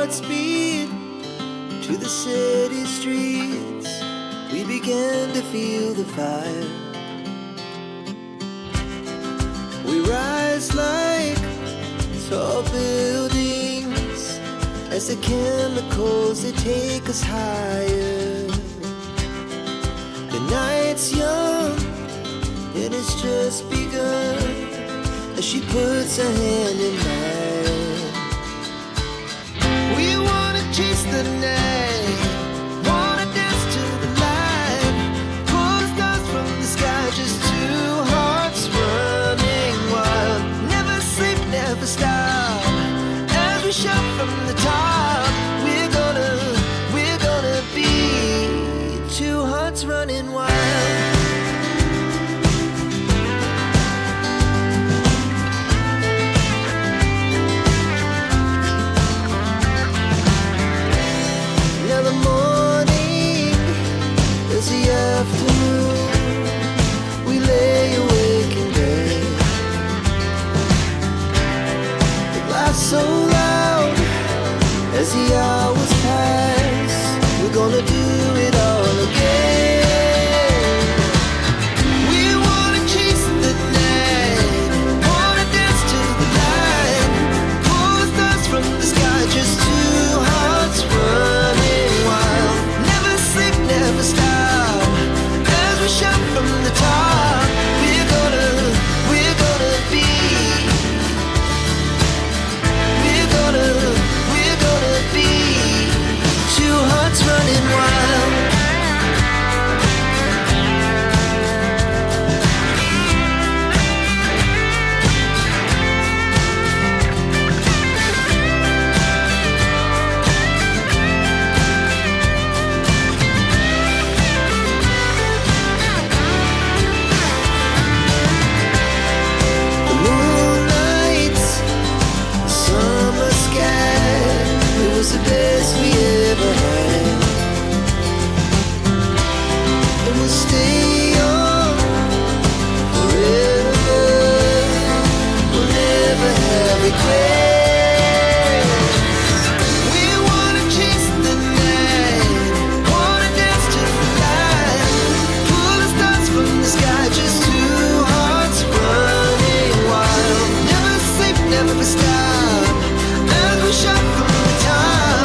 Godspeed to the city streets. We began to feel the fire. We rise like tall buildings as the chemicals, they take us higher. The night's young and it's just begun as she puts her hand in mine. We wanna chase the night, wanna dance to the light, pull the stars from the sky, just two hearts running wild. Never sleep, never stop, as we shout from the top. We're gonna be two hearts running wild. The afternoon, we lay awake in bed. It lasts so